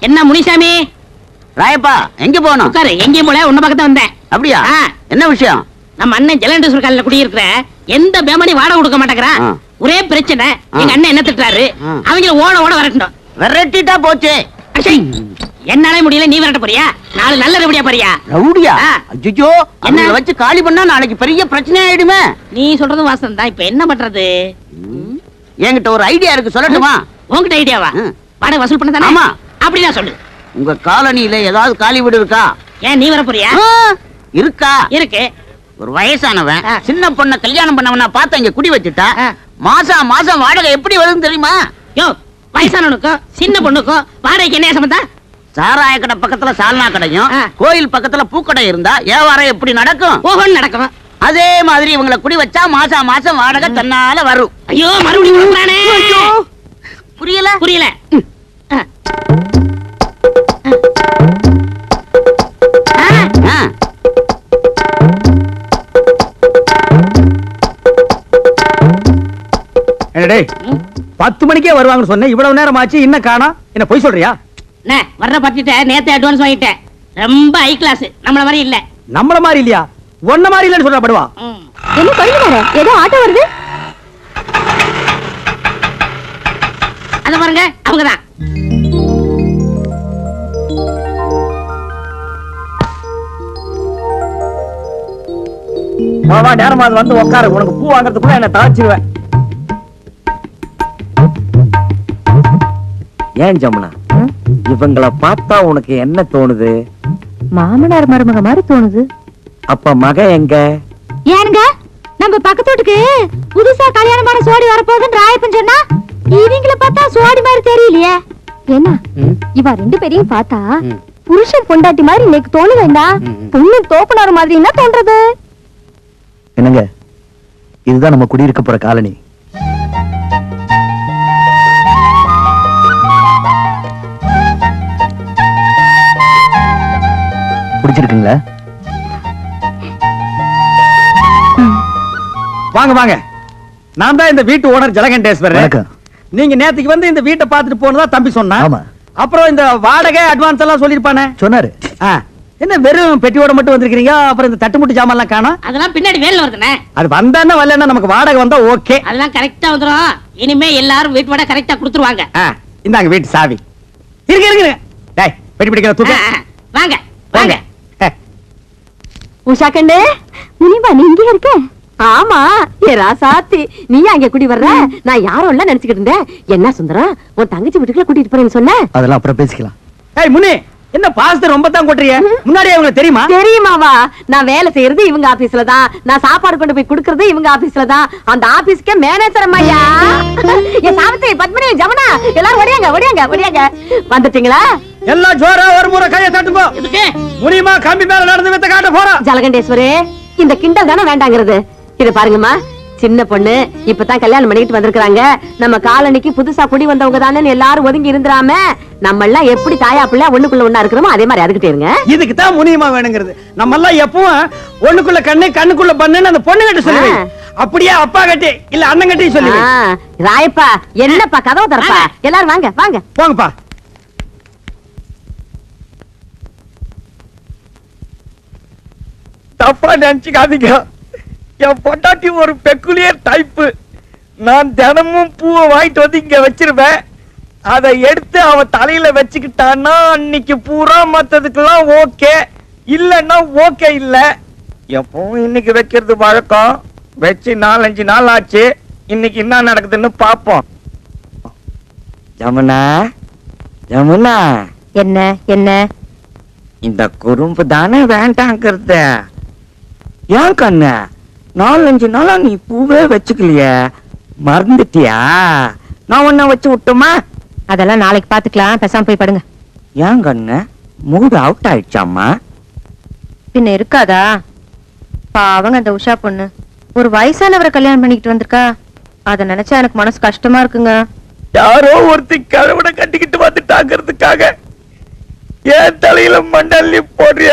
என்ன முனிசாமி? ராயப்பா எங்க போகணும்? உட்காரு. எங்கேயும் போல உன்ன பக்கத்துல வந்தேன். அப்படியா? என்ன விஷயம்? நம்ம அண்ணன் ஜலண்டேஸ்வர் காலையில குடியிருக்கிற எந்த பேமணி வாடகை கொடுக்க மாட்டேங்கிறான். ஒரே பிரச்சனை. எங்க அண்ணன் என்ன திட்டுறாரு, அவங்க ஓட ஓட வரட்டணும். விரட்டிட்டா போச்சு. என்னாலே முடியல, நீ விரட்ட போறியா? நாலு நல்ல ரவுடியா போறியா? ரவுடியா? அஜ்ஜோ, என்ன வச்சு காலி பண்ணா நாளைக்கு பெரிய பிரச்சனை ஆயிடுமே. நீ சொல்றதும் வாசம் தான். இப்ப என்ன பண்றது? என்கிட்ட ஒரு ஐடியா இருக்கு, சொல்லட்டுமா? உங்ககிட்ட ஐடியாவா? வாடகை வசூல் பண்ண தானே? ஆமா. அப்படிதான் சொல்லு. உங்க காலனியில ஏதாவது காலி வீடு இருக்கா? ஏன் நீ வர போறியா? இருக்கா? இருக்கு. ஒரு வயசானவன் சின்ன பொண்ண கல்யாணம் பண்ணவனா பார்த்து இங்க குடி வச்சுட்டா மாசம் மாசம் வாடகை எப்படி வருதுன்னு தெரியுமா? யோ, வயசானவனுக்கும் சின்ன பொண்ணுக்கும் வாடகைக்கு என்ன சம்பந்தம்? சாராய கடை பக்கத்துல சால்னா கடையும் கோயில் பக்கத்துல பூக்கடை இருந்தா வியாபாரம் எப்படி நடக்கும்? ஓஹோன்னு நடக்கும். அதே மாதிரி இவங்களை குடி வச்சா மாசம் மாசம் வாடகை தன்னால வரும். ஐயோ, மறுபடியும் புரியல? புரியல. என்னடே 10 மணிக்கே வருவாங்கன்னு சொன்னேன், இவ்வளவு நேரம் ஆச்சு, இன்னும் காணோம். என்ன பொய் சொல்றியா? வர்ற பத்திட்ட நேத்து அட்வான்ஸ் வாங்கிட்டேன். ரொம்ப ஹை கிளாஸ். நம்மள மாதிரி இல்ல. நம்மள மாதிரி இல்லையா? ஒன்ன மாதிரி இல்லன்னு சொல்றா படுவா. என்ன கொண்டு வர? ஏதோ ஆட்டோ வருது. அத பாருங்க, அவங்கதான். வா நேரமா வந்து உட்காரு. உனக்கு பூ வாங்குறதுக்குள்ள என்ன தாச்சிருவேன். ஏன் ஜமுனா, இவங்கள பார்த்தா உனக்கு என்ன தோணுது? மாமனார் மருமக மாதிரி தோணுது. அப்ப மக எங்க? ஏனுங்க, நம்ம பக்கத்து வீட்டுக்கு புதுசா கல்யாணமான சோடி வரப்போகுதுன்னு ராயப்பன் சொன்னா, இவங்கள பார்த்தா சோடி மாதிரி தெரியலையே. என்ன இவ ரெண்டு பேரையும் பார்த்தா புருஷன் பொண்டாட்டி மாதிரி இன்னைக்கு தோணு வேண்டாம், பொண்ணு தோப்புனார் மாதிரி என்ன தோன்றது? என்னங்க, இதுதான் நம்ம குடியிருக்க போற காலனி. பிடிச்சிருக்குங்களா? வாங்க வாங்க, நான் தான் இந்த வீட்டு ஓனர் ஜலகண்டேஸ்வரர். நீங்க நேத்துக்கு வந்து இந்த வீட்டை பார்த்துட்டு போனதா தம்பி சொன்னா. அப்புறம் இந்த வாடகை அட்வான்ஸ் எல்லாம் சொல்லிருப்பானே சொன்னாரு. என்ன வெறும் பெட்டியோட மட்டும் வந்திருக்கீங்க? அப்புறம் இந்த தட்டுமுட்டு ஜாமான் எல்லாம் காணோம். அதெல்லாம் பின்னாடி வேலை வருதுனே. அது வந்தானே வரலன்னா நமக்கு வாடகை வந்தா ஓகே. அதெல்லாம் கரெக்டா வந்துரும். இனிமே எல்லாரும் வீட்டு வாடகை கரெக்டா கொடுத்துருவாங்க. இந்தாங்க வீட்டு சாவி. இருக்கு இருக்கு. டேய், பெட்டி பிடிக்கிற தூக்கு. வாங்க வாங்க. உஷா கண்ணே, முனிமா நீ இங்க இருக்க? ஆமா, ஏ ராசாத்தி, நீ அங்க குடி வர்ற? நான் யாரும் இல்ல நினைச்சுக்கிட்டு இருந்தேன். என்ன சுந்தரம், உன் தங்கச்சி வீட்டுக்குள்ள கூட்டிட்டு போறேன்னு சொன்ன? அதெல்லாம் அப்புறம் பேசிக்கலாம். ஏய் முனி, என்ன பாஸ்தர் ரொம்ப தான் கொட்றிய? முன்னாடியே உங்களுக்கு தெரியுமா? தெரியுமாவா? நான் வேலை செய்யறது இவங்க ஆபீஸ்ல தான், நான் சாப்பாடு கொண்டு போய் குடுக்கறது இவங்க ஆபீஸ்ல தான். அந்த ஆபீஸ்க்கு மேனேஜர் அம்மையா. ஏ சாவித்ரி, பத்மினி, ஜமுனா, எல்லாரும் ஓடியாங்க ஓடியாங்க ஓடியாங்க. வந்துட்டீங்களா? எல்லாம் ஜோரா ஒரு முறை கையை தட்டுங்க. எதுக்கு? முனிமா கம்பி மேல நடந்து வித்த காட்ட போறா. ஜலகண்டேஸ்வரே, இந்த கிண்டல் தானே வேண்டாங்கிறது. இது பாருங்கம்மா, சின்ன பொண்ணு இப்பதான் கல்யாணம் பண்ணிட்டு வந்திருக்காங்க. நம்ம காலனிக்கு புதுசா குடி வந்தவங்க தானே எல்லாரும் ஒதுங்கி இருந்துராம, நம்ம எல்லாம் எப்படி தாயா பிள்ளை ஒண்ணுக்குள்ள ஒண்ணா இருக்கிறோமோ அதே மாதிரி அதுக்கிட்டே இருங்க. இதுக்கு தான் முனிமா வேணுங்கிறது. நம்ம எல்லாம் எப்பவும் ஒண்ணுக்குள்ள கண்ணு கண்ணுக்குள்ள பண்ணுன்னு அந்த பொண்ணு கிட்ட சொல்லுவேன். அப்படியே அப்பா கட்டி இல்ல அண்ணன் கட்டி சொல்லுவேன். ராயப்பா, என்னப்பா கதவை திறப்பா? எல்லாரும் வாங்க வாங்க போங்கப்பா. தப்பா நினைச்சுக்காதீங்க, என் பொண்டாட்டி ஒரு பெக்குலியர் டைப்பு. நான் தினமும் பூவை வாங்கிட்டு வந்து இங்க வச்சிருவேன். அதை எடுத்து அவன் தலையில வச்சுக்கிட்டான்னா அன்னைக்கு பூரா மத்ததுக்கெல்லாம் ஓகே, இல்லன்னா ஓகே இல்ல. எப்பவும் இன்னைக்கு வைக்கிறது வழக்கம். வச்சு 4-5 நாள் ஆச்சு. இன்னைக்கு என்ன நடக்குதுன்னு பாப்போம். ஜமுனா, ஜமுனா, என்ன என்ன இந்த குறும்பு தானே வேண்டாங்கிறது. ஏன் கண்ணு 4-5 நாளா நீ பூவே வச்சுக்கலையே, மறந்துட்டியா? நான் ஒன்ன வச்சு விட்டுமா? அதெல்லாம் நாளைக்கு பாத்துக்கலாம், பேசாம போய் படுங்க. ஏன் கண்ணு மூடு அவுட் ஆயிடுச்சாமா? பின்ன இருக்காதா? பாவங்க அந்த உஷா பொண்ணு ஒரு வயசானவரை கல்யாணம் பண்ணிக்கிட்டு வந்திருக்கா. அத நினைச்சா எனக்கு மனசு கஷ்டமா இருக்குங்க. யாரோ ஒருத்தி கழுவட கட்டிக்கிட்டு வந்துட்டாங்கிறதுக்காக ஏன் தலையில மண்டல்லி போடுறிய?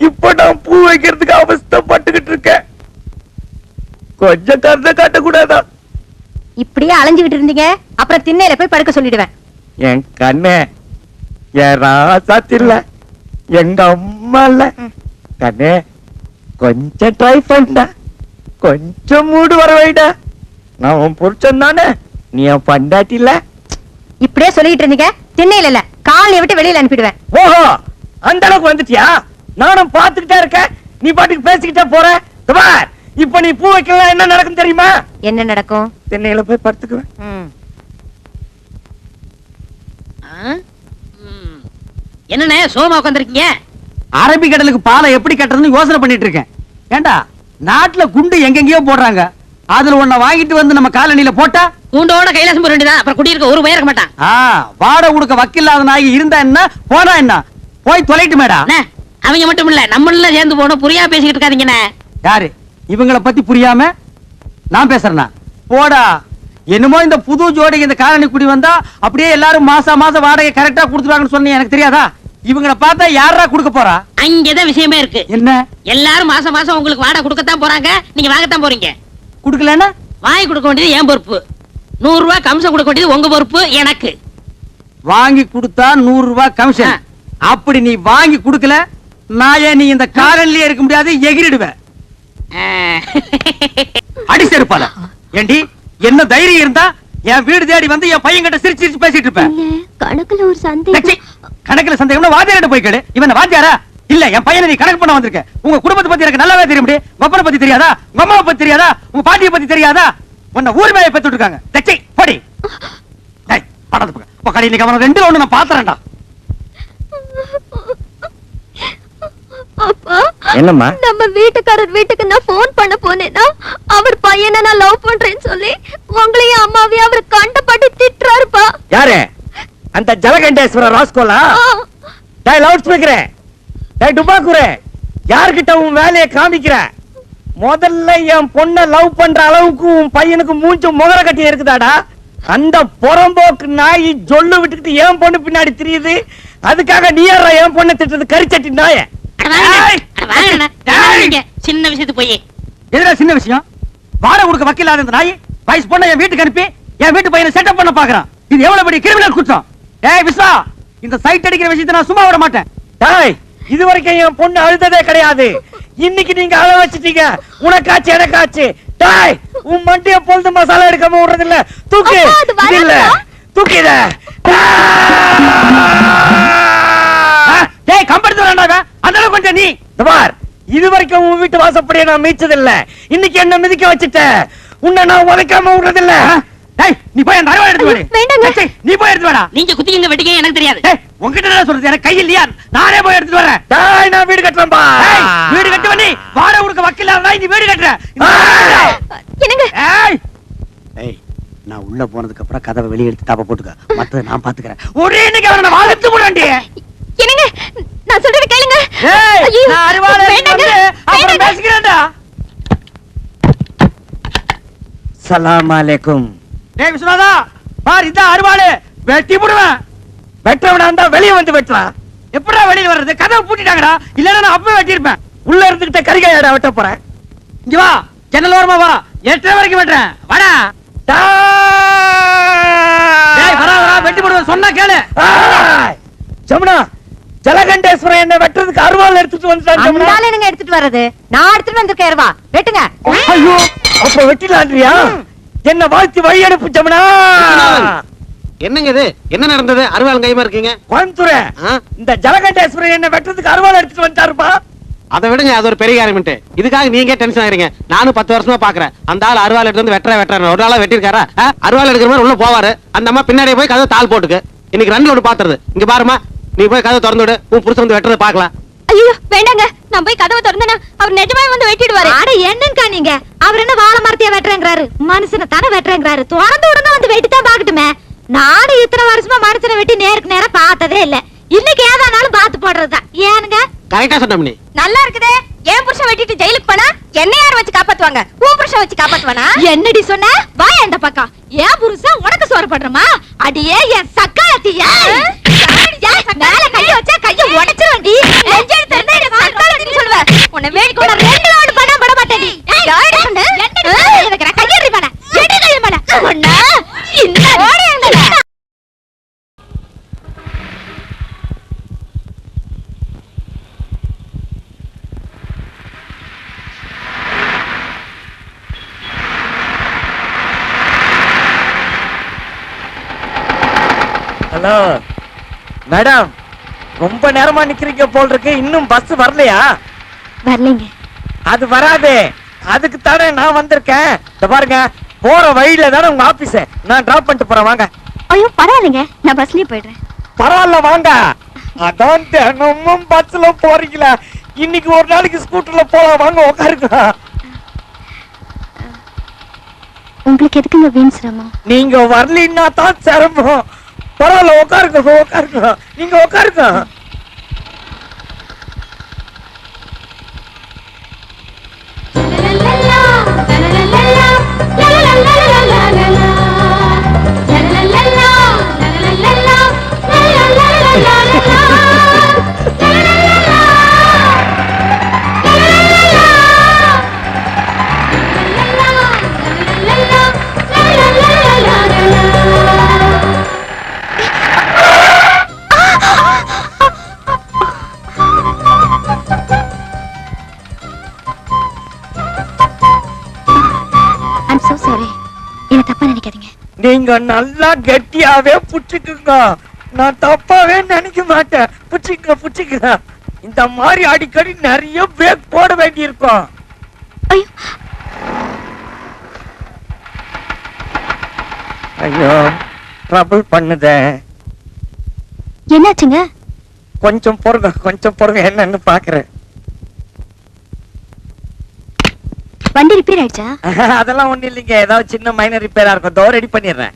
இப்ப நான் பூ வைக்கிறதுக்கு அவஸ்தைப்பட்டுக்கிட்டு இருக்கேன். கொஞ்சம் கருத்தை காட்டக்கூடாதா? இப்படியே அலைஞ்சுகிட்டு இருந்தீங்க, அப்புறம் திண்ணையில போய் படுக்க சொல்லிடுவேன். என் கண்ணே, என் ராசாத்தி இல்ல எங்க அம்மா இல்ல கண்ணே கொஞ்சம் ட்ரை பண்ண கொஞ்சம் மூடு வர வைடா நான் உன் புருஷன் தானே நீ என் பண்டாட்டி இல்ல இப்படியே சொல்லிட்டு இருந்தீங்க திண்ணையில இல்ல காலையை விட்டு வெளியில அனுப்பிடுவேன் ஓஹோ அந்த அளவுக்கு வந்துட்டியா நானும் பாத்துக்கிட்டே இருக்கேன் நீ பாட்டுக்கு பேசிக்கிட்டே போற குமார் இப்ப நீ பூ வைக்கலாம் என்ன நடக்கும் தெரியுமா என்ன நடக்கும் திண்ணையில போய் படுத்துக்குவேன் என்னண்ணே சோமா உட்காந்துருக்கீங்க அரபிக்கடலுக்கு பாலை எப்படி கட்டுறதுன்னு யோசனை பண்ணிட்டு இருக்கேன் ஏண்டா நாட்டுல குண்டு எங்கெங்கயோ போடுறாங்க அதுல ஒன்ன வாங்கிட்டு வந்து நம்ம காலனில போட்டா கூண்டோட கைலாசம் போக வேண்டியதான் அப்புறம் குடியிருக்க ஒரு பயிர் இருக்க மாட்டான் வாடகை கொடுக்க வக்கில்லாத நாய் இருந்தா என்ன போனா என்ன போய் தொலைட்டு மேடா அண்ணே, அவங்க மட்டும் இல்ல நம்மள சேர்ந்து போனோம் புரியா பேசிக்கிட்டு இருக்காதீங்கண்ணே யாரு இவங்கள பத்தி புரியாம நான் பேசுறேனா போடா என்னமோ இந்த புது ஜோடிக்கு இந்த காலனி குடி வந்தா அப்படியே எல்லாரும் மாசம் வாடகை கரெக்டா கொடுத்துருவாங்கன்னு சொன்னீங்க எனக்கு தெரியாதா இவங்கள பார்த்தா யாரா கொடுக்க போறா அங்கதான் விஷயமே இருக்கு என்ன எல்லாரும் மாசம் மாசம் உங்களுக்கு வாடகை கொடுக்கத்தான் போறாங்க நீங்க வாங்கத்தான் போறீங்க குடுக்கலன்னா வாங்கி கொடுக்க வேண்டியது என் பொறுப்பு 100 ரூபாய் கம்சம் கொடுக்க வேண்டியது உங்க பொறுப்பு எனக்கு வாங்கி கொடுத்தா 100 ரூபாய் கமிஷன் அப்படி நீ வாங்கி கொடுக்கல நான் நீ இந்த காலனிலே இருக்க முடியாது எகிரிடுவேன் அடி செருப்பால ஏண்டி என்ன தைரியம் இருந்தா என் வீடு தேடி வந்து என் பையன் கிட்ட சிரிச்சு சிரிச்சு பேசிட்டு இருப்பேன் கணக்குல ஒரு சந்தேகம் கணக்குல சந்தேகம்னா வாத்தியார்ட்ட போய் கேளு இவன் வாத்தியாரா இல்ல என் பையனை நீ கணக்கு பண்ண வந்திருக்க உங்க குடும்பத்தை பத்தி எனக்கு நல்லாவே தெரியும் உங்க அப்பனை பத்தி தெரியாதா உங்க அம்மாவை பத்தி தெரியாதா உங்க பாட்டியை பத்தி தெரியாதா உன்னை ஊர் மேல பெத்துட்டு இருக்காங்க தச்சி படி டேய் படது பக்க கடையில நீ அவன ரெண்டு ஒண்ணு நான் பாத்துறேன்டா அப்பா என்னம்மா நம்ம வீட்டுக்காரர் வீட்டுக்கு நான் போன் பண்ண போனேன்னா அவர் பையனை நான் லவ் பண்றேன்னு சொல்லி உங்களையும் அம்மாவையும் அவர் கண்டபடி திட்டுறாருப்பா யாரு அந்த ஜலகண்டேஸ்வர ராஸ்கோலா டேய் லவுட் ஸ்பீக்கர் டேய் டுபாக்குரே யார்கிட்ட உன் வேலையை காமிக்கிற முதல்ல என் பொண்ண லவ் பண்ற அளவுக்கு உன் பையனுக்கு மூஞ்சும் முகர கட்டி இருக்குதாடா அந்த புறம்போக்கு நாய் ஜொல்லு விட்டுக்கிட்டு என் பொண்ணு பின்னாடி தெரியுது அதுக்காக நீ யாரா என் பொண்ணை திட்டுறது கரிச்சட்டி நாய சின்ன விஷயத்து போய் எதுல சின்ன விஷயம் வாடகை கொடுக்க வக்கில்லாத இந்த நாய் வயசு பொண்ணை என் வீட்டுக்கு அனுப்பி என் வீட்டு பையனை செட்டப் பண்ண பாக்குறான் இது எவ்வளவு பெரிய கிரிமினல் குற்றம் ஏய் விஸ்வா இந்த சைட் அடிக்கிற விஷயத்தை நான் சும்மா விட மாட்டேன் டேய் இதுவரைக்கும் என் பொண்ணு அழுததே கிடையாது இன்னைக்கு நீங்க அழ வச்சிட்டீங்க உனக்காச்சு எனக்காச்சு டேய் உன் மண்டிய பொழுது மசாலா எடுக்காம விடுறது இல்ல தூக்கு இது இல்ல தூக்கிட டேய் கம்பெடுத்து வரேன்டா அந்த அளவுக்கு கொஞ்சம் நீ பார் இதுவரைக்கும் உன் வீட்டு வாசப்படியே நான் மீச்சது இல்ல இன்னைக்கு என்ன மிதிக்க வச்சிட்ட உன்னை நான் உதைக்காம விடுறது இல்ல டேய் நீ போய் அந்த அருவாளை எடுத்து வாடி வேண்டாங்க. நீ போய் எடுத்து வாடா நீங்க குத்திங்க வெட்டிங்க எனக்கு தெரியாது டேய் உன்கிட்ட என்ன சொல்றது எனக்கு கை இல்லையா நானே போய் எடுத்து வரேன் டேய் நான் வீடு கட்டுறேன் பா டேய் வீடு கட்டுவ நீ வாடகை கொடுக்க வக்கில்லாத நாய் நீ வீடு கட்டுற என்னங்க ஏய் ஏய் நான் உள்ள போனதுக்கு அப்புறம் கதவை வெளிய எடுத்து தாப்ப போட்டுக்க மத்தத நான் பாத்துக்கறேன் ஒரே இன்னைக்கு அவன வாழத்து போறேன்டி என்னங்க நான் சொல்றது கேளுங்க ஏய் ஐயோ, நான் அருவாளை வேண்டாங்க, வந்து அப்புறம் வேண்டாங்க. பேசிக்கிறேன்டா சலாம் அலைக்கும் டேய் விஸ்வநாதா பார் இந்த அருவாளை வெட்டி போடுவேன் வெட்டவனா இருந்தா வெளிய வந்து வெட்டலாம் எப்படா வெளிய வர்றது கதவை பூட்டிட்டாங்கடா இல்லனா நான் அப்பவே வெட்டி இருப்பேன் உள்ள இருந்துகிட்ட கரிகாயடா வெட்ட போறேன் இங்க வா ஜன்னல் ஓரமா வா 8 வரைக்கும் வெட்டறேன் வாடா டேய் வரா வரா வெட்டி போடுவேன் சொன்னா கேளு ஜமுனா ஜலகண்டேஸ்வரன் என்ன வெட்டுறதுக்கு அருவாள் எடுத்துட்டு வந்துட்டான் ஜமுனா அந்தால என்னங்க எடுத்துட்டு வர்றது நான் எடுத்துட்டு வந்திருக்கேன் வா வெட்டுங்க ஐயோ அப்ப வெட்டிலான்றியா என்ன வாழ்த்தி வழி அனுப்பு ஜமுனா என்னங்க இது என்ன நடந்தது அருவாள் கைமா இருக்கீங்க கோயம்புத்தூர் இந்த ஜலகண்டேஸ்வரன் என்ன வெட்டுறதுக்கு அருவாள் எடுத்துட்டு வந்துட்டாருப்பா அதை விடுங்க அது ஒரு பெரிய காரியம்ட்டு இதுக்காக நீங்க டென்ஷன் ஆகிறீங்க நானும் 10 வருஷமா பாக்குறேன் அந்த ஆள் அருவாள் எடுத்து வந்து வெட்டுறேன் ஒரு நாளா வெட்டிருக்காரா அருவாள் எடுக்கிற மாதிரி உள்ள போவாரு அந்த அம்மா பின்னாடியே போய் கதை தாள் போட்டுக்கு இன்னைக்கு ரெண்டுல ஒன்று பாத்துறது இங்க பாருமா நீ போய் கதை திறந்து விடு உன் புருஷன் வந்து வெட்டுறதை பாக்கலாம் ஐயோ வேண்டாங்க நான் போய் கதவை திறந்தேனா அவர் நிஜமாவே வந்து வெட்டிடுவாரு அட என்னங்கா நீங்க அவர் என்ன வாழை மரத்தைய வெட்டுறேங்கறாரு மனுஷனை தானே வெட்டுறேங்கறாரு திறந்து விடுங்க வந்து வெட்டி தான் பாக்கட்டுமே நானும் இத்தனை வருஷமா மனுஷனை வெட்டி நேருக்கு நேரா பார்த்ததே இல்ல இன்னைக்கு ஏதானாலும் பார்த்து போடுறதுதான் ஏனுங்க கரெக்டா சொன்ன நீ நல்லா இருக்குதே ஏன் புருஷன் வெட்டிட்டு ஜெயிலுக்கு போனா என்ன யார் வச்சு காப்பாத்துவாங்க உன் புருஷன் வச்சு காப்பாத்துவானா என்னடி சொன்ன வா இந்த பக்கம் ஏன் புருஷன் உனக்கு சோறு பண்றமா அடியே என் சக்காத்தியா மேல கைய வச்சா கைய உடைச்சிருவண்டி நெஞ்செடுத்து இருந்தா என்ன சக்காத்தின்னு சொல்லுவ உன்னை வேடி கொண்ட 2 ரவுண்ட் பண்ண விட மாட்டேன் யாரு சொன்ன எனக்கு கையறி பண்ண எடி கைய பண்ண உன்ன இந்த ஓடிங்க ஹலோ மேடம், ரொம்ப நேரமா நிக்கிறீங்க போல் இருக்கு, இன்னும் பஸ் வரலையா? வரலைங்க. அது வராது, அதுக்கு தானே நான் வந்திருக்கேன். இந்த பாருங்க, போற வழியில தானே உங்க ஆபீஸ், நான் டிராப் பண்ணிட்டு போறேன், வாங்க. ஐயோ பரவாயில்லைங்க, நான் பஸ்லயே போயிடுறேன். பரவாயில்ல வாங்க. அதான் தினமும் பஸ்ல போறீங்களா, இன்னைக்கு ஒரு நாளைக்கு ஸ்கூட்டர்ல போலாம், வாங்க உட்காருங்க. உங்களுக்கு எதுக்குங்க வீண் சிரமம்? நீங்க வரலன்னா தான் சிரமம். பரவாயில்ல உட்காருங்க, உட்காருங்க, நீங்க உட்காருங்க. I'm so sorry. என்ன தப்பா நினைக்காதீங்க. நீங்க நல்லா கெட்டியாவே புடிச்சுக்குங்க, நான் தப்பாவே நினைக்க மாட்டேன். புடிச்சுக்க. இந்த மாதிரி அடிக்கடி நிறைய பிரேக் போட வேண்டி இருக்கும். ஐயோ ஐயோ ட்ரபிள் பண்ணுதே. என்னாச்சுங்க? கொஞ்சம் பொறுங்க, என்னன்னு பாக்குறேன். வண்டி ரிப்பேர் ஆயிடுச்சா? அதெல்லாம் ஒண்ணு இல்லைங்க, ஏதாவது சின்ன மைனர் ரிப்பேரா இருக்கும், தோ ரெடி பண்ணிடுறேன்.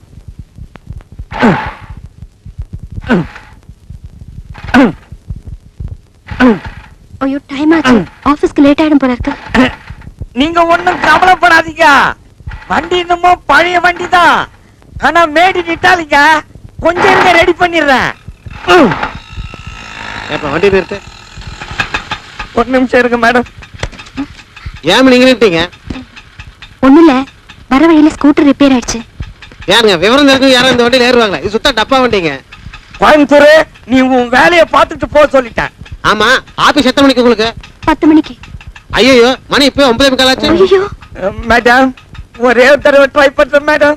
ஐயோ டைம் ஆச்சு, ஆபீஸ்க்கு லேட் ஆயிடும் போல இருக்கு. நீங்க ஒண்ணும் கவலைப்படாதீங்க, வண்டி என்னமோ பழைய வண்டி தான், ஆனா மேடி நிட்டாலிங்க, கொஞ்சம் ரெடி பண்ணிடுறேன். வண்டி நிறுத்து. ஒரு நிமிஷம் இருக்கு மேடம். ஏன் நீங்க நிறுத்தீங்க? ஒண்ணு இல்ல, வர வழியில ஸ்கூட்டர் ரிப்பேர் ஆயிடுச்சு. யாருங்க விவரம் தெரிஞ்சு யாரும் இந்த வண்டியில ஏறுவாங்களா? இது சுத்தா டப்பா வண்டிங்க. கோயம்புத்தூர், நீ உன் வேலையை பார்த்துட்டு போக சொல்லிட்டேன். ஆமா, ஆபீஸ் எத்தனை மணிக்கு உங்களுக்கு? 10 மணிக்கு. ஐயோ மணி இப்ப 9:15 ஆச்சு. ஐயோ மேடம், ஒரே தடவை ட்ரை பண்றேன் மேடம்.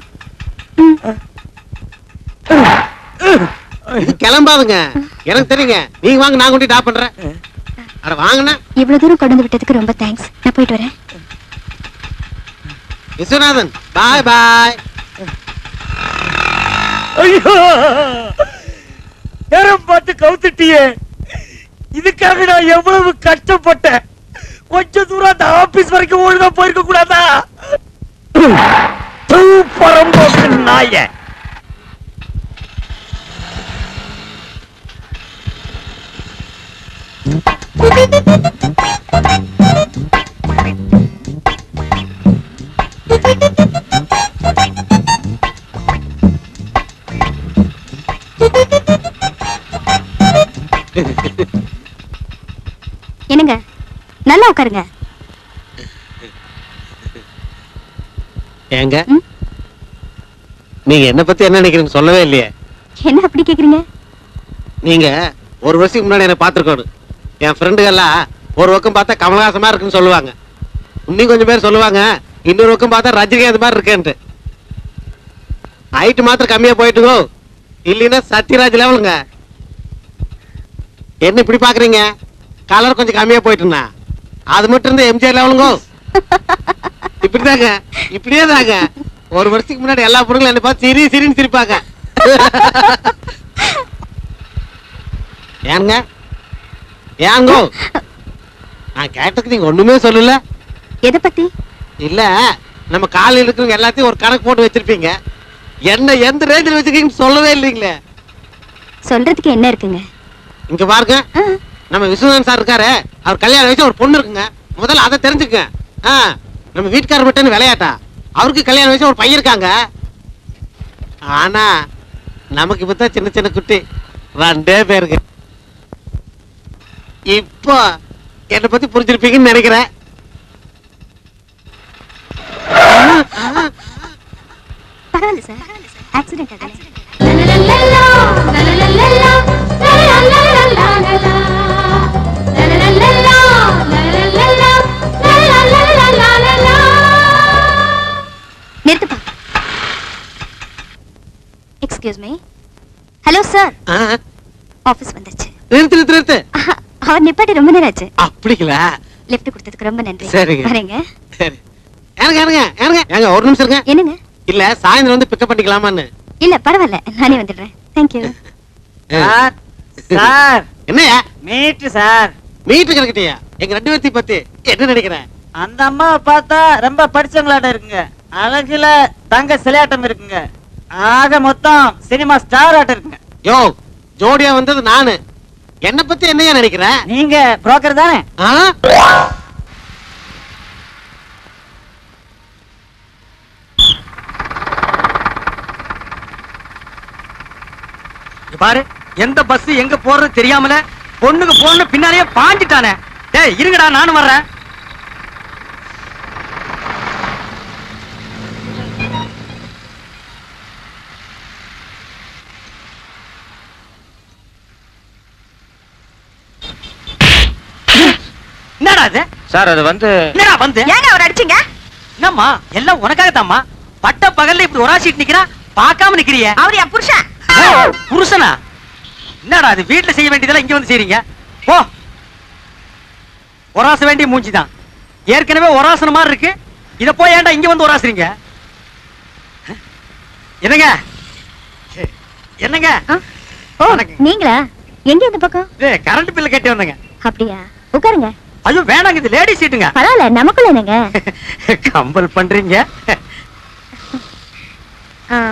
இது கிளம்பாதுங்க, எனக்கு தெரியுங்க. நீங்க வாங்க, நான் கொண்டு டாப் பண்றேன். அட வாங்கண்ணா. இவ்வளவு தூரம் கொண்டு விட்டதுக்கு ரொம்ப தேங்க்ஸ். நான் போயிட்டு வரேன். விஸ்வநாதன், பாய் பாய். ஐயோ, நேரம் பார்த்து கவுத்துட்டியே, இதுக்காக நான் எவ்வளவு கஷ்டப்பட்டேன். கொஞ்ச தூரம் அந்த ஆபீஸ் வரைக்கும் ஒழுங்கா போயிருக்க கூடாதா? பரம்போக்கு நாய. என்னங்க, நல்லா உட்காருங்க. ஏங்க நீங்க என்ன பத்தி என்ன நினைக்கிறீங்க சொல்லவே இல்லையே. என்ன அப்படி கேக்குறீங்க? நீங்க ஒரு வருஷத்துக்கு முன்னாடி என்ன பாத்துருக்கணும். என் ஃப்ரெண்டுகள்லாம் ஒரு பக்கம் பார்த்தா கமலஹாசமா இருக்குன்னு சொல்லுவாங்க, இன்னும் கொஞ்சம் பேர் சொல்லுவாங்க இன்னொரு பக்கம் பார்த்தா ரஜினிகாந்த் மாதிரி இருக்கேன்ட்டு. ஹைட் மாத்திரம் கம்மியா போயிட்டுங்கோ, இல்லைன்னா சத்யராஜ் லெவலுங்க. என்ன இப்படி பாக்குறீங்க? கலர் கொஞ்சம் கம்மியா போயிட்டுனா அது மட்டும் இருந்தா எம்ஜிஆர் லெவலுங்கோ. இப்படிதாங்க, இப்படியே தாங்க. ஒரு வருஷத்துக்கு முன்னாடி எல்லா பொருளும் என்ன பார்த்து சிரின்னு சிரிப்பாங்க. ஏங்க ஏங்கோ, நான் கேட்டதுக்கு நீங்க ஒண்ணுமே சொல்லல. எதை பத்தி? இல்ல, நம்ம காலையில் இருக்கிறவங்க எல்லாத்தையும் ஒரு கணக்கு போட்டு வச்சிருப்பீங்க, என்ன எந்த ரேஞ்சில் வச்சிருக்கீங்கன்னு சொல்லவே இல்லைங்களே. சொல்றதுக்கு என்ன இருக்குங்க? இங்க பாருங்க, நம்ம விஸ்வநாதன் சார் இருக்காரு, அவர் கல்யாணம் வயசு ஒரு பொண்ணு இருக்குங்க, முதல்ல அதை தெரிஞ்சுக்க. நம்ம வீட்டுக்காரர் மட்டும் விளையாட்டா, அவருக்கு கல்யாணம் வயசு ஒரு பையன் இருக்காங்க. ஆனா நமக்கு இப்பதான் சின்ன சின்ன குட்டி 2 பேருக்கு. இப்போ என்னை பத்தி புரிஞ்சிருப்பீங்கன்னு நினைக்கிறேன். பரவாயில்ல சார், ஆக்சிடென்ட் ஆகல. நிறுத்துப்பா. Excuse me. ஹலோ சார், ஆ, ஆபீஸ் வந்துருச்சு. நிறுத்து நிறுத்து நிறுத்து. அவர் நிப்பாட்டி ரொம்ப நேரம் ஆச்சு. அப்படிங்களா? லிஃப்ட் கொடுத்ததுக்கு ரொம்ப நன்றி. சரிங்க. வரேங்க. சரி. ஏனுங்க ஏனுங்க ஏனுங்க ஏங்க ஒரு நிமிஷம் இருங்க. என்னங்க? இல்ல சாயந்தரம் வந்து பிக்கப் பண்ணிக்கலாமான்னு. இல்ல பரவாயில்ல, நானே வந்துடுறேன். தேங்க்யூ. சார் சார் என்னையா மீட்டு சார். மீட்டு கிடக்கிட்டியா? எங்க 2 பேர்த்தையும் பத்தி என்ன நினைக்கிறேன்? அந்த அம்மாவை பார்த்தா ரொம்ப படிச்சவங்களாட்ட இருக்குங்க. அழகுல தங்க சிலையாட்டம் இருக்குங்க. ஆக மொத்தம் சினிமா ஸ்டார் ஆட்டம் இருக்குங்க. யோ ஜோடியா வந்தது நானு. என்ன பத்தி என்னையா நினைக்கிற? நீங்க புரோக்கர் தானே? ஆ? இங்க பாரு, எந்த பஸ் எங்க போறது தெரியாமல பொண்ணுக்கு போன பின்னாலேயே பாஞ்சிட்டானே. டேய் இருங்கடா, நானும் வர்றேன். என்னடா இது? சார் அது வந்து என்னடா வந்து? ஏங்க அவர் அடிச்சீங்க? என்னம்மா எல்லாம் உனக்காகத்தாம்மா. பட்ட பகல்ல இப்படி ஒராசிட்டு நிக்கிறா, பார்க்காம நிக்கிறியே. அவர் என் புருஷன். புருஷனா? என்னடா அது, வீட்டுல செய்ய வேண்டியதெல்லாம் இங்க வந்து செய்றீங்க? போ. ஒராச வேண்டிய மூஞ்சிதான். ஏற்கனவே ஒராசன மாதிரி இருக்கு, இத போய் ஏன்டா இங்க வந்து ஒராசுறீங்க? என்னங்க என்னங்க? ஓ, வணக்கம். நீங்களா? எங்க இந்த பக்கம்? கரண்ட் பில் கட்டி வந்தங்க. அப்படியா? உட்காருங்க. ஐயோ வேணாங்க, இது லேடி சீட்டுங்க. பரவாயில்ல, நமக்குள்ள என்னங்க? கம்பல் பண்றீங்க.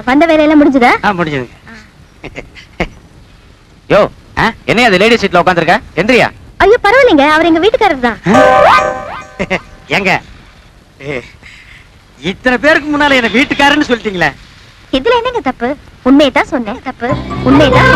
வந்த வேலையெல்லாம் முடிஞ்சதா? முடிஞ்சதுங்க. யோ என்னைய அது லேடி சீட்ல உட்காந்துருக்க? எந்திரியா? ஐயோ பரவாயில்லைங்க, அவர் எங்க வீட்டுக்காரர் தான். ஏங்க இத்தனை பேருக்கு முன்னால என்ன வீட்டுக்காரன்னு சொல்லிட்டீங்களே. இதுல என்னங்க தப்பு? உண்மையதான் சொன்னேன். தப்பு உண்மையதான்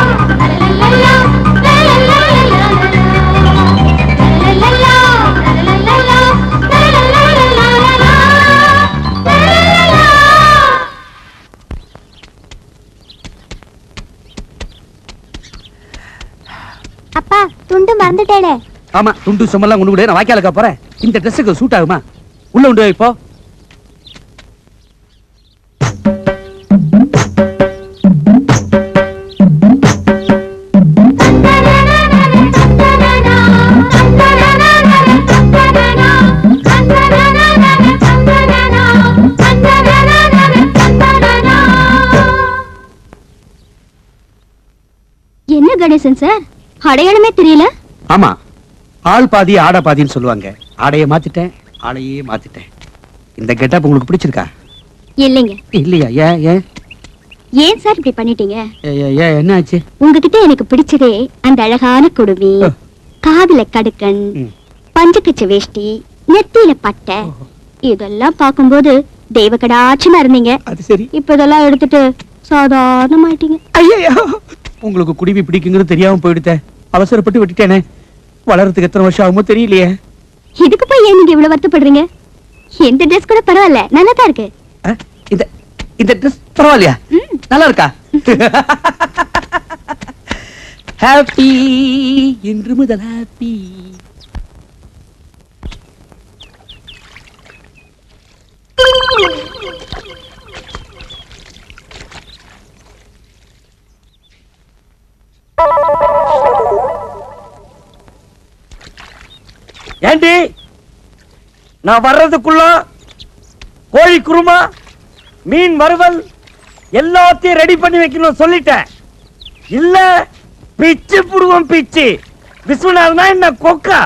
அப்பா, துண்டு மறந்துட்டேனே. ஆமா, துண்டு சும்மெல்லாம் கொண்டு விடு, நான் வாய்க்காலுக்கா போறேன். இந்த ட்ரெஸ்ஸுக்கு சூட் ஆகுமா? உள்ள கொண்டு வை இப்போ. என்ன கணேசன் சார், அடையாளமே தெரியல? ஆமா, ஆள் பாதி ஆட பாதின்னு சொல்லுவாங்க. ஆடையை மாத்திட்டேன், ஆளையே மாத்திட்டேன். இந்த கெட்டப் உங்களுக்கு பிடிச்சிருக்கா? இல்லைங்க. இல்லையா? ஏன் ஏன் ஏன் சார் இப்படி பண்ணிட்டீங்க? ஏன் என்ன ஆச்சு? உங்ககிட்ட எனக்கு பிடிச்சதே அந்த அழகான குடுமி, காதுல கடுக்கன், பஞ்சக்கச்ச வேஷ்டி, நெத்தியில பட்டை, இதெல்லாம் பார்க்கும்போது தெய்வ கடாட்சமா இருந்தீங்க. அது சரி. இப்ப இதெல்லாம் எடுத்துட்டு சாதாரணமாயிட்டீங்க. ஐயோ, உங்களுக்கு குடிமி பிடிக்குங்கிறது தெரியாம போயிடுத்தேன். அவசரப்பட்டு விட்டுட்டேனே. வளர்றதுக்கு எத்தனை வருஷம் ஆகுமோ தெரியலையே. இதுக்கு போய் ஏன் நீங்க இவ்வளவு வருத்தப்படுறீங்க? எந்த ட்ரெஸ் கூட பரவாயில்ல, நல்லா தான் இருக்கு. இந்த இந்த ட்ரெஸ் பரவாயில்லையா? நல்லா இருக்கா? ஹாப்பி, இன்று முதல் ஹாப்பி. ஏண்டி, நான் வர்றதுக்குள்ள கோழி குருமா, மீன் வறுவல் எல்லாத்தையும் ரெடி பண்ணி வைக்கணும் சொல்லிட்டேன். இல்ல பிச்சு புடுவோம், பிச்சு. விஸ்வநாதனா என்ன கொக்கா?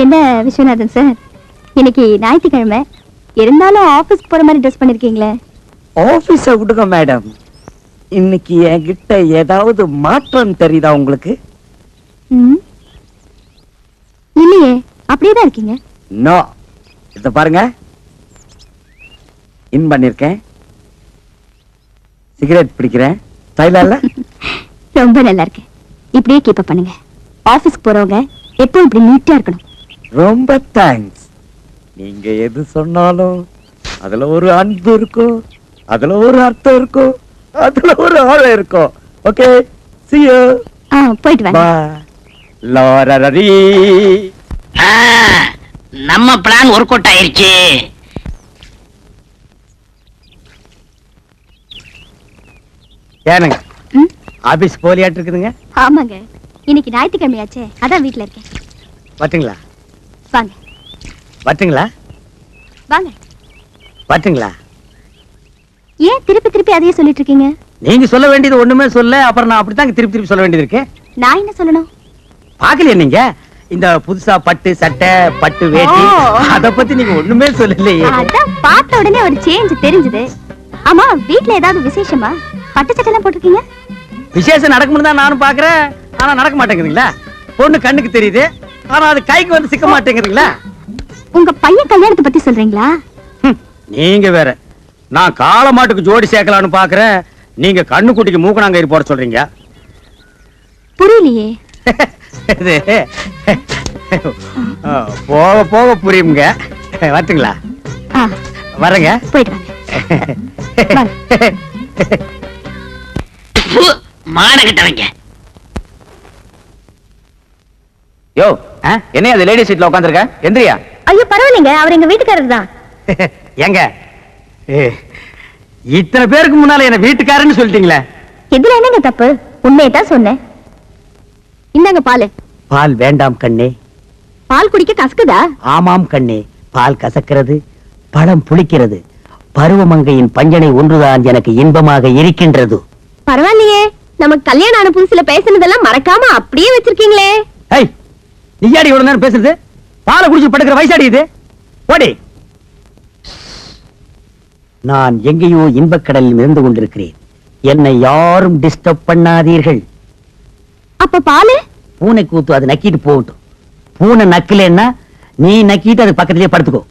என்ன விஸ்வநாதன் சார், இன்னைக்கு ஞாயிற்றுக்கிழமை இருந்தாலும் ஆபீஸ் போற மாதிரி ட்ரெஸ் பண்ணிருக்கீங்களே. ஆபீஸ விடுங்க மேடம். இன்னைக்கு என்கிட்ட ஏதாவது மாற்றம் தெரியுதா உங்களுக்கு? இல்லையே, அப்படியேதான் இருக்கீங்க. நோ, இத பாருங்க. இன் பண்ணிருக்கேன், சிகரெட் பிடிக்கிறேன். ஸ்டைலா இல்ல? ரொம்ப நல்லா இருக்கு. இப்படியே கீப் அப் பண்ணுங்க. ஆபீஸ்க்கு போறவங்க எப்பவும் இப்படி நீட்டா இருக்கணும். ரொம்ப தேங்க்ஸ். நீங்க எது சொன்னாலும் அதுல ஒரு அன்பு இருக்கும், அதுல ஒரு அர்த்தம் இருக்கும், அதுல ஒரு ஆழம் இருக்கும். ஓகே see you போயிட்டு வாங்க bye லோரரரி நம்ம பிளான் ஒர்க் அவுட் ஆயிருச்சு. ஏனுங்க ம்? ஆபீஸ் போலியாட்டு இருக்குதுங்க ஆமாங்க இன்னைக்கு ஞாயிற்றுக்கிழமையாச்சே அதான் வீட்ல இருக்கேன் வரட்டுங்களா வாங்க வரட்டுங்களா வாங்க வரட்டுங்களா ஏன் திருப்பி திருப்பி அதையே சொல்லிட்டு இருக்கீங்க? நீங்க சொல்ல வேண்டியது ஒண்ணுமே சொல்ல அப்புறம் நான் அப்படித்தான் திருப்பி திருப்பி சொல்ல வேண்டியது இருக்கு. நான் என்ன சொல்லணும்? பாக்கலையா நீங்க இந்த புதுசா பட்டு சட்டை பட்டு வேட்டி ஓ. அத பத்தி நீங்க ஒண்ணுமே சொல்லலையே. அதான் பார்த்த உடனே ஒரு சேஞ்ச் தெரிஞ்சது. ஆமா வீட்ல ஏதாவது விசேஷமா? பட்டு சட்டை எல்லாம் போட்டிருக்கீங்க? விசேஷம் நடக்கும்னு தான் நானும் பாக்குறேன். ஆனா நடக்க மாட்டேங்குதுங்களா? பொண்ணு கண்ணுக்கு தெரியுது ஆனா அது கைக்கு வந்து சிக்க மாட்டேங்குதுங்களா? உங்க பையன் கல்யாணத்தை பத்தி சொல்றீங்களா? நீங்க வேற நான் காள மாட்டுக்கு ஜோடி சேர்க்கலாம்னு பாக்குறேன். நீங்க கண்ணு குட்டிக்கு மூக்கணாங்கயிறு போட சொல்றீங்க. புரியலையே. இது போக போக புரியுங்க. வரட்டுங்களா? ஆ, வரேங்க. போயிட்டு வாங்க. மான கிட்டவங்க யோ என்ன அது லேடி சீட்ல உட்காந்துருக்க? எந்திரியா. ஐயோ பரவாயில்லைங்க அவர் எங்க வீட்டுக்காரர் தான். ஏங்க இத்தனை பேருக்கு முன்னால என்ன வீட்டுக்காரன்னு சொல்லிட்டீங்களே. இதுல என்னங்க தப்பு? உண்மையை தான் சொன்னேன். இந்தாங்க பால். பால் வேண்டாம் கண்ணே. பால் குடிக்க கசக்குதா? ஆமாம் கண்ணே, பால் கசக்கிறது, பழம் புளிக்கிறது. பருவமங்கையின் பஞ்சனை ஒன்றுதான் எனக்கு இன்பமாக இருக்கின்றது. பரவாயில்லையே, நமக்கு கல்யாணம் ஆன புதுசுல பேசினதெல்லாம் மறக்காம அப்படியே வச்சிருக்கீங்களே. ஏய், நீயாடி இவ்வளவு நேரம் பேசுறது? பாலை குடிச்சு படுக்கிற வயசாடி இது. ஓடி. நான் எங்கேயோ இன்பக்கடலில் மிதந்து கொண்டிருக்கிறேன். என்னை யாரும் டிஸ்டர்ப் பண்ணாதீர்கள். அப்ப பாலு? பூனை கூத்து அது நக்கிட்டு போகட்டும். பூனை நக்கலன்னா நீ நக்கிட்டு அது பக்கத்திலேயே படுத்துக்கோ.